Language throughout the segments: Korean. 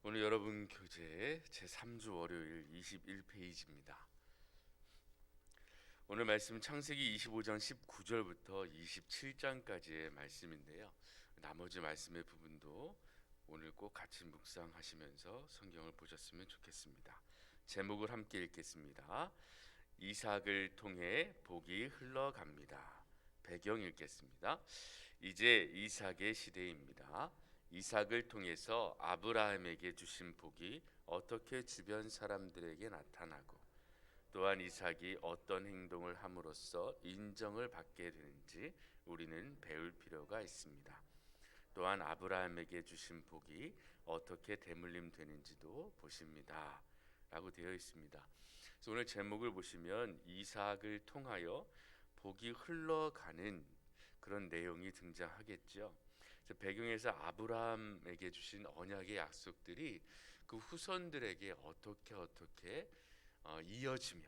오늘 여러분 교재 제3주 월요일 21페이지입니다. 오늘 말씀 창세기 25장 19절부터 27장까지의 말씀인데요. 나머지 말씀의 부분도 오늘 꼭 같이 묵상하시면서 성경을 보셨으면 좋겠습니다. 제목을 함께 읽겠습니다. 이삭을 통해 복이 흘러갑니다. 배경 읽겠습니다. 이제 이삭의 시대입니다. 이삭을 통해서 아브라함에게 주신 복이 어떻게 주변 사람들에게 나타나고 또한 이삭이 어떤 행동을 함으로써 인정을 받게 되는지 우리는 배울 필요가 있습니다. 또한 아브라함에게 주신 복이 어떻게 대물림 되는지도 보십니다. 라고 되어 있습니다. 그래서 오늘 제목을 보시면 이삭을 통하여 복이 흘러가는 그런 내용이 등장하겠죠. 배경에서 아브라함에게 주신 언약의 약속들이 그 후손들에게 어떻게 이어지며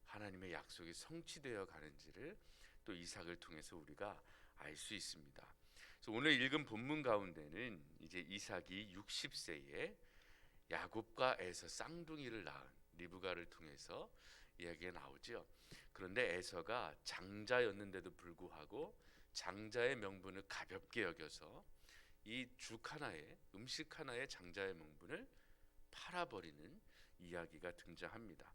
하나님의 약속이 성취되어 가는지를 또 이삭을 통해서 우리가 알 수 있습니다. 그래서 오늘 읽은 본문 가운데는 이제 이삭이 60세에 야곱과 에서 쌍둥이를 낳은 리브가를 통해서 이야기가 나오죠. 그런데 에서가 장자였는데도 불구하고 장자의 명분을 가볍게 여겨서 이 죽 하나에 음식 하나에 장자의 명분을 팔아버리는 이야기가 등장합니다.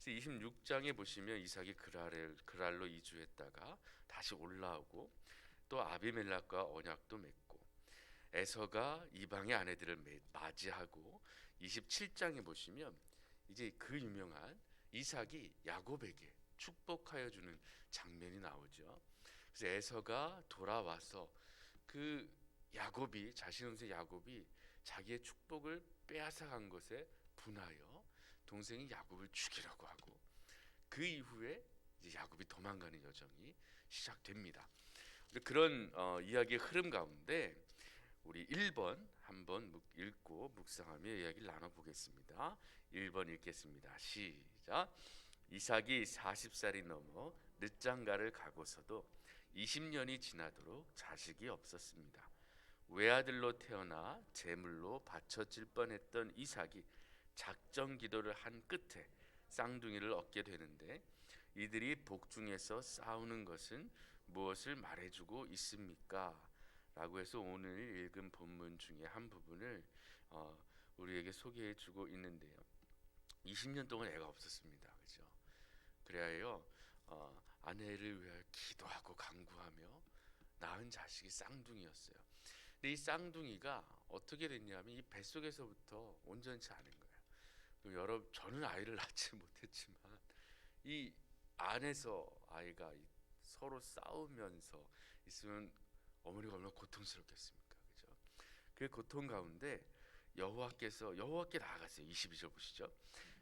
그래서 26장에 보시면 이삭이 그랄로 이주했다가 다시 올라오고 또 아비멜렉과 언약도 맺고 에서가 이방의 아내들을 맞이하고 27장에 보시면 이제 그 유명한 이삭이 야곱에게 축복하여 주는 장면이 나오죠. 그래서 에서가 돌아와서 그 야곱이 자신 혼세 야곱이 자기의 축복을 빼앗아간 것에 분하여 동생이 야곱을 죽이려고 하고 그 이후에 이제 야곱이 도망가는 여정이 시작됩니다. 그런 이야기의 흐름 가운데 우리 1번 한번 읽고 묵상하며 이야기를 나눠보겠습니다. 1번 읽겠습니다. 시작. 이삭이 40살이 넘어 늦장가를 가고서도 20년이 지나도록 자식이 없었습니다. 외아들로 태어나 제물로 바쳐질 뻔했던 이삭이 작정 기도를 한 끝에 쌍둥이를 얻게 되는데 이들이 복중에서 싸우는 것은 무엇을 말해주고 있습니까? 라고 해서 오늘 읽은 본문 중에 한 부분을 우리에게 소개해주고 있는데요. 20년 동안 애가 없었습니다. 그렇죠? 그래야요 아내를 위하여 기도하고 간구하며 낳은 자식이 쌍둥이였어요. 근데 이 쌍둥이가 어떻게 됐냐면 이 뱃속에서부터 온전치 않은 거예요. 여러분 저는 아이를 낳지 못했지만 이 안에서 아이가 서로 싸우면서 있으면 어머니가 얼마나 고통스럽겠습니까? 그죠? 그 고통 가운데 여호와께 나아갔어요. 22절 보시죠.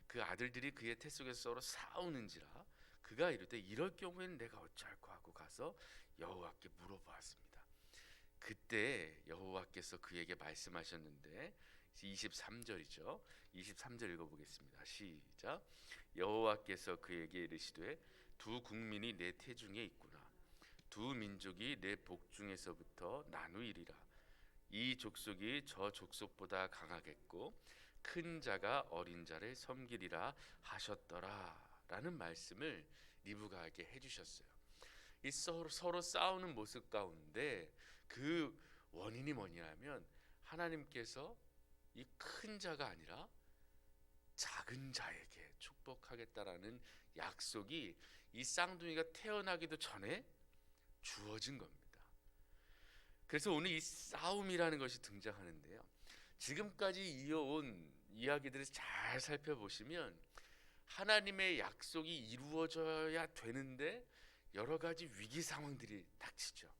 그 아들들이 그의 태 속에서 서로 싸우는지라 그가 이르되 이럴 경우에는 내가 어찌할꼬 하고 가서 여호와께 물어보았습니다. 그때 여호와께서 그에게 말씀하셨는데 23절이죠. 23절 읽어보겠습니다. 시작. 여호와께서 그에게 이르시되 두 국민이 내 태중에 있구나. 두 민족이 내 복중에서부터 나누이리라. 이 족속이 저 족속보다 강하겠고 큰 자가 어린 자를 섬기리라 하셨더라 라는 말씀을 리브가에게 해주셨어요. 이 서로 싸우는 모습 가운데 그 원인이 뭐냐면 하나님께서 이 큰 자가 아니라 작은 자에게 축복하겠다라는 약속이 이 쌍둥이가 태어나기도 전에 주어진 겁니다. 그래서 오늘 이 싸움이라는 것이 등장하는데요. 지금까지 이어온 이야기들을 잘 살펴보시면 하나님의 약속이 이루어져야 되는데 여러 가지 위기 상황들이 닥치죠.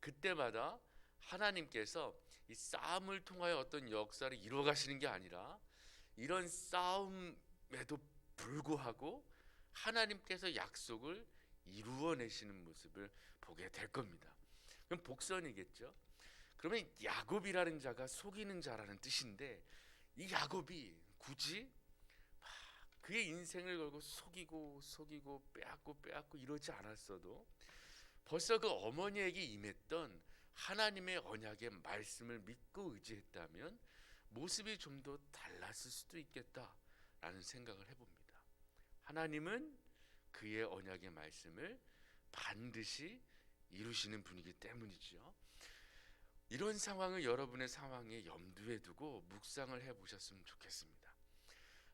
그때마다 하나님께서 이 싸움을 통하여 어떤 역사를 이루어 가시는 게 아니라 이런 싸움에도 불구하고 하나님께서 약속을 이루어내시는 모습을 보게 될 겁니다. 그럼 복선이겠죠. 그러면 야곱이라는 자가 속이는 자라는 뜻인데 이 야곱이 굳이 그의 인생을 걸고 속이고 빼앗고 이러지 않았어도 벌써 그 어머니에게 임했던 하나님의 언약의 말씀을 믿고 의지했다면 모습이 좀 더 달랐을 수도 있겠다라는 생각을 해봅니다. 하나님은 그의 언약의 말씀을 반드시 이루시는 분이기 때문이죠. 이런 상황을 여러분의 상황에 염두에 두고 묵상을 해보셨으면 좋겠습니다.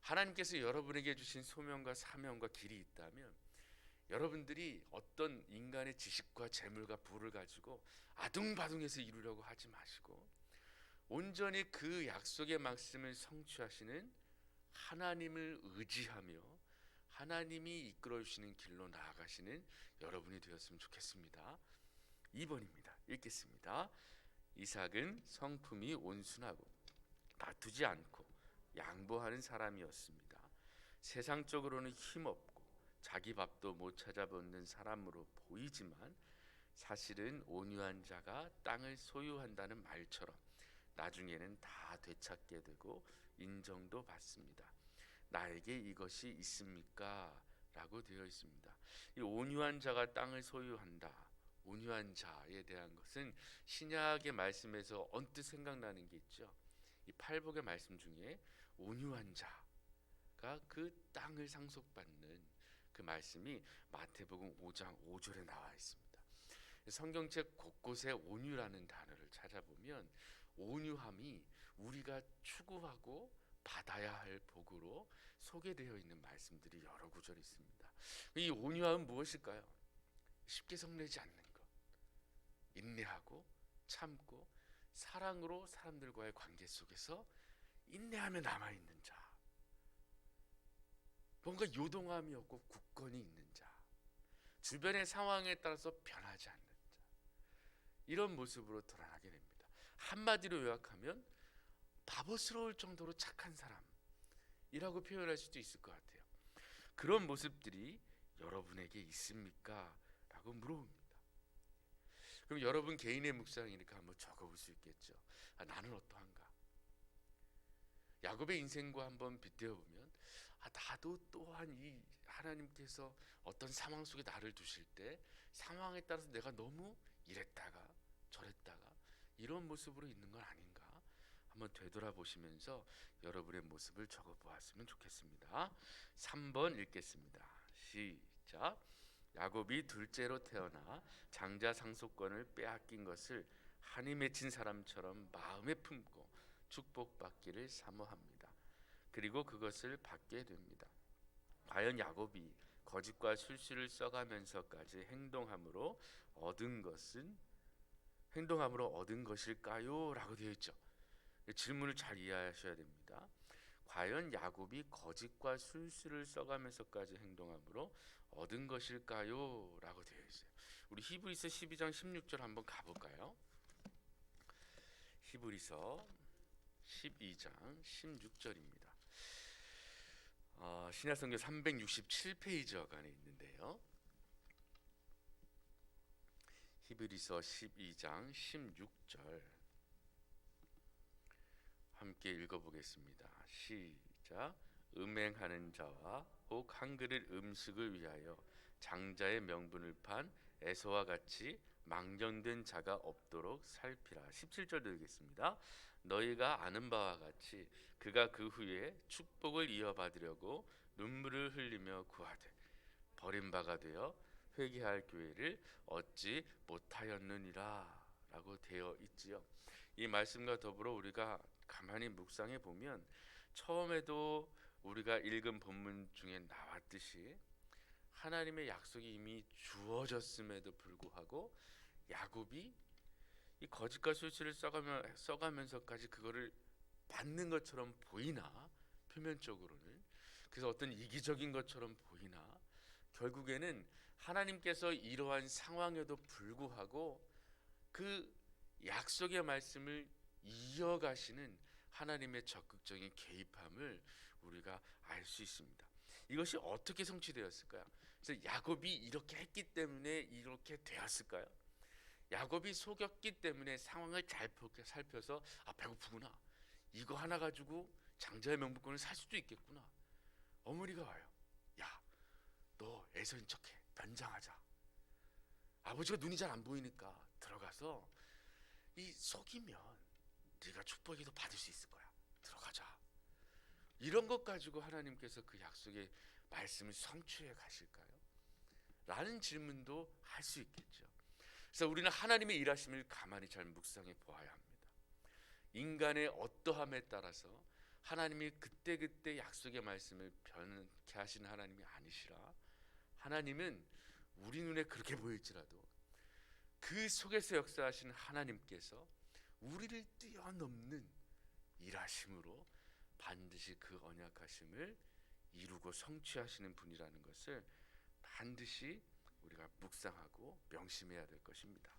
하나님께서 여러분에게 주신 소명과 사명과 길이 있다면 여러분들이 어떤 인간의 지식과 재물과 부를 가지고 아둥바둥해서 이루려고 하지 마시고 온전히 그 약속의 말씀을 성취하시는 하나님을 의지하며 하나님이 이끌어 주시는 길로 나아가시는 여러분이 되었으면 좋겠습니다. 2번입니다. 읽겠습니다. 이삭은 성품이 온순하고 다투지 않고 양보하는 사람이었습니다. 세상적으로는 힘없고 자기 밥도 못 찾아먹는 사람으로 보이지만 사실은 온유한 자가 땅을 소유한다는 말처럼 나중에는 다 되찾게 되고 인정도 받습니다. 나에게 이것이 있습니까? 라고 되어 있습니다. 이 온유한 자가 땅을 소유한다. 온유한 자에 대한 것은 신약의 말씀에서 언뜻 생각나는 게 있죠. 이 팔복의 말씀 중에 온유한 자가 그 땅을 상속받는 그 말씀이 마태복음 5장 5절에 나와 있습니다. 성경책 곳곳에 온유라는 단어를 찾아보면 온유함이 우리가 추구하고 받아야 할 복으로 소개되어 있는 말씀들이 여러 구절 있습니다. 이 온유함은 무엇일까요? 쉽게 성내지 않는 것, 인내하고 참고 사랑으로 사람들과의 관계 속에서 인내하며 남아있는 자, 뭔가 요동함이 없고 굳건히 있는 자, 주변의 상황에 따라서 변하지 않는 자, 이런 모습으로 드러나게 됩니다. 한마디로 요약하면 바보스러울 정도로 착한 사람이라고 표현할 수도 있을 것 같아요. 그런 모습들이 여러분에게 있습니까? 라고 물어봅니다. 그럼 여러분 개인의 묵상이니까 한번 적어볼 수 있겠죠. 나는 어떠한가? 야곱의 인생과 한번 빗대어보면 나도 또한 이 하나님께서 어떤 상황 속에 나를 두실 때 상황에 따라서 내가 너무 이랬다가 저랬다가 이런 모습으로 있는 건 아닌가? 한번 되돌아보시면서 여러분의 모습을 적어보았으면 좋겠습니다. 3번 읽겠습니다. 시작. 야곱이 둘째로 태어나 장자 상속권을 빼앗긴 것을 한이 맺힌 사람처럼 마음에 품고 축복받기를 사모합니다. 그리고 그것을 받게 됩니다. 과연 야곱이 거짓과 술수를 써가면서까지 행동함으로 얻은 것일까요? 라고 되어 있죠. 질문을 잘 이해하셔야 됩니다. 과연 야곱이 거짓과 술수를 써가면서까지 행동함으로 얻은 것일까요? 라고 되어 있어요. 우리 히브리서 12장 16절 한번 가볼까요? 히브리서 12장 16절입니다. 신약성경 367페이지 어간에 있는데요. 히브리서 12장 16절 함께 읽어보겠습니다. 시작. 음행하는 자와 혹 한 그릇 음식을 위하여 장자의 명분을 판 에서와 같이 망정된 자가 없도록 살피라. 17절 드리겠습니다. 너희가 아는 바와 같이 그가 그 후에 축복을 이어받으려고 눈물을 흘리며 구하되 버림바가 되어 회개할 기회를 얻지 못하였느니라 라고 되어 있지요. 이 말씀과 더불어 우리가 가만히 묵상해 보면 처음에도 우리가 읽은 본문 중에 나왔듯이 하나님의 약속이 이미 주어졌음에도 불구하고 야곱이 이 거짓과 술수를 써가면서까지 그거를 받는 것처럼 보이나 표면적으로는 그래서 어떤 이기적인 것처럼 보이나 결국에는 하나님께서 이러한 상황에도 불구하고 그 약속의 말씀을 이어가시는 하나님의 적극적인 개입함을 우리가 알 수 있습니다. 이것이 어떻게 성취되었을까요? 그래서 야곱이 이렇게 했기 때문에 이렇게 되었을까요? 야곱이 속였기 때문에 상황을 잘 살펴서 배고프구나. 이거 하나 가지고 장자의 명분권을 살 수도 있겠구나. 어머니가 와요. 야, 너 애서인 척해. 변장하자. 아버지가 눈이 잘 안 보이니까 들어가서 이 속이면 네가 축복이도 받을 수 있을 거야. 들어가자. 이런 것 가지고 하나님께서 그 약속의 말씀을 성취해 가실까요? 라는 질문도 할 수 있겠죠. 그래서 우리는 하나님의 일하심을 가만히 잘 묵상해 보아야 합니다. 인간의 어떠함에 따라서 하나님이 그때그때 약속의 말씀을 변케 하시는 하나님이 아니시라, 하나님은 우리 눈에 그렇게 보일지라도 그 속에서 역사하시는 하나님께서 우리를 뛰어넘는 일하심으로 반드시 그 언약하심을 이루고 성취하시는 분이라는 것을 반드시 우리가 묵상하고 명심해야 될 것입니다.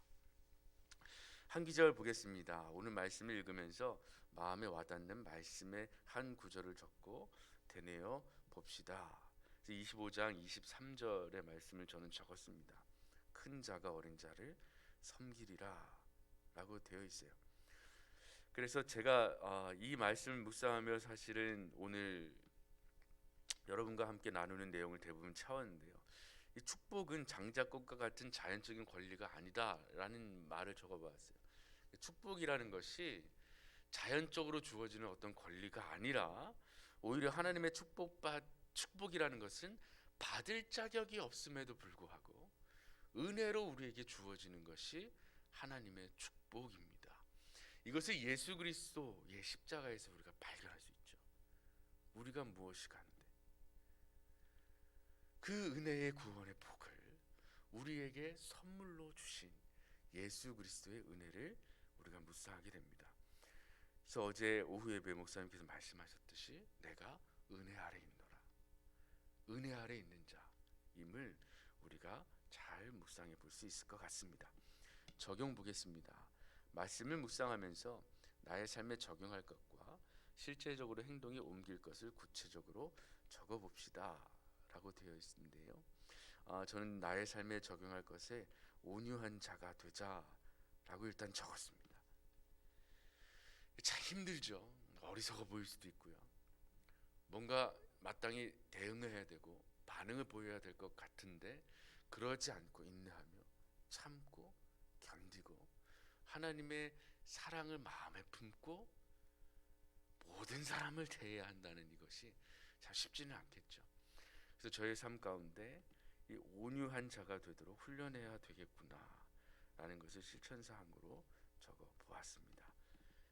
한 구절 보겠습니다. 오늘 말씀을 읽으면서 마음에 와닿는 말씀의 한 구절을 적고 되뇌어 봅시다. 25장 23절의 말씀을 저는 적었습니다. 큰 자가 어린 자를 섬기리라 라고 되어 있어요. 그래서 제가 이 말씀을 묵상하며 사실은 오늘 여러분과 함께 나누는 내용을 대부분 채웠는데요, 이 축복은 장자권과 같은 자연적인 권리가 아니다라는 말을 적어봤어요. 축복이라는 것이 자연적으로 주어지는 어떤 권리가 아니라 오히려 하나님의 축복이라는 것은 받을 자격이 없음에도 불구하고 은혜로 우리에게 주어지는 것이 하나님의 축복입니다. 이것을 예수 그리스도의 십자가에서 우리가 발견할 수 있죠. 우리가 무엇이 가는데 그 은혜의 구원의 복을 우리에게 선물로 주신 예수 그리스도의 은혜를 우리가 묵상하게 됩니다. 그래서 어제 오후 예배 목사님께서 말씀하셨듯이 내가 은혜 아래 있노라, 은혜 아래 있는 자임을 우리가 잘 묵상해 볼 수 있을 것 같습니다. 적용 보겠습니다. 말씀을 묵상하면서 나의 삶에 적용할 것과 실제적으로 행동에 옮길 것을 구체적으로 적어봅시다 라고 되어 있는데요, 저는 나의 삶에 적용할 것에 온유한 자가 되자라고 일단 적었습니다. 참 힘들죠. 어리석어 보일 수도 있고요, 뭔가 마땅히 대응을 해야 되고 반응을 보여야 될 것 같은데 그러지 않고 인내하며 참고 견디고 하나님의 사랑을 마음에 품고 모든 사람을 대해야 한다는 이것이 참 쉽지는 않겠죠. 그래서 저의 삶 가운데 이 온유한 자가 되도록 훈련해야 되겠구나 라는 것을 실천사항으로 적어 보았습니다.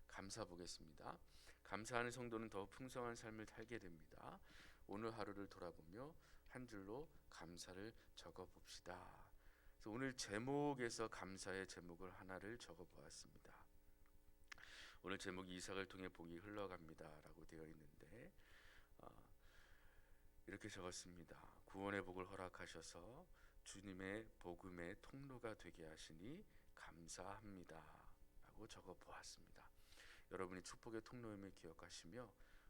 감사 보겠습니다. 감사하는 성도는 더 풍성한 삶을 살게 됩니다. 오늘 하루를 돌아보며 한 줄로 감사를 적어 봅시다. 그래서 오늘 제목에서 감사의 제목을 하나를 적어 보았습니다. 오늘 제목이 이삭을 통해 복이 흘러갑니다 라고 되어 있는데 이렇게 적었습니다. 구원의 복을 허락하셔서 주님의 복음의 통로가 되게 하시니 감사합니다 라고 적어 보았습니다. 여러분이 축복의 통로임을 기억하시며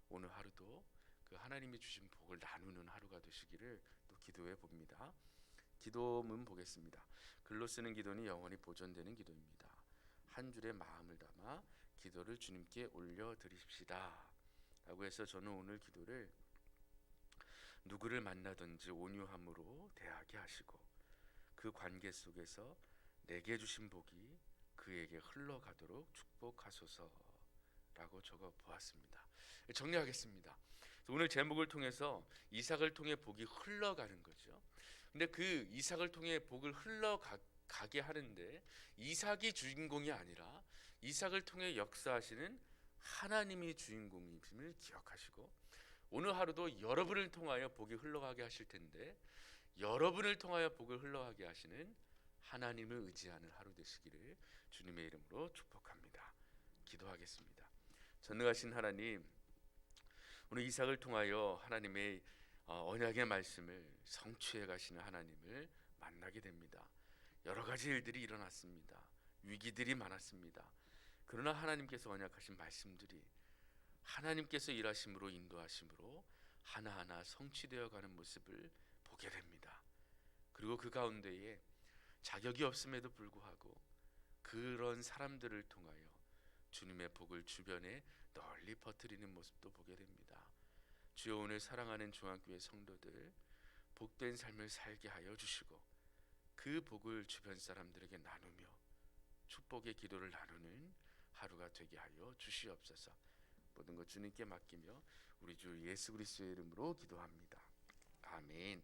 오늘 하루도 그 하나님이 주신 복을 나누는 하루가 되시기를 또 기도해 봅니다. 기도문 보겠습니다. 글로 쓰는 기도는 영원히 보존되는 기도입니다. 한 줄의 마음을 담아 기도를 주님께 올려드리십시다 라고 해서 저는 오늘 기도를 누구를 만나든지 온유함으로 대하게 하시고 그 관계 속에서 내게 주신 복이 그에게 흘러가도록 축복하소서 라고 적어 보았습니다. 정리하겠습니다. 오늘 제목을 통해서 이삭을 통해 복이 흘러가는 거죠. 근데 그 이삭을 통해 복을 흘러가게 하는데 이삭이 주인공이 아니라 이삭을 통해 역사하시는 하나님이 주인공임을 기억하시고 오늘 하루도 여러분을 통하여 복이 흘러가게 하실 텐데 여러분을 통하여 복을 흘러가게 하시는 하나님을 의지하는 하루 되시기를 주님의 이름으로 축복합니다. 기도하겠습니다. 전능하신 하나님, 오늘 이삭을 통하여 하나님의 언약의 말씀을 성취해 가시는 하나님을 만나게 됩니다. 여러 가지 일들이 일어났습니다. 위기들이 많았습니다. 그러나 하나님께서 언약하신 말씀들이 하나님께서 일하심으로 인도하심으로 하나하나 성취되어 가는 모습을 보게 됩니다. 그리고 그 가운데에 자격이 없음에도 불구하고 그런 사람들을 통하여 주님의 복을 주변에 널리 퍼뜨리는 모습도 보게 됩니다. 주여, 오늘 사랑하는 중앙교회 성도들 복된 삶을 살게 하여 주시고 그 복을 주변 사람들에게 나누며 축복의 기도를 나누는 하루가 되게 하여 주시옵소서. 모든 것 주님께 맡기며 우리 주 예수 그리스도의 이름으로 기도합니다. 아멘.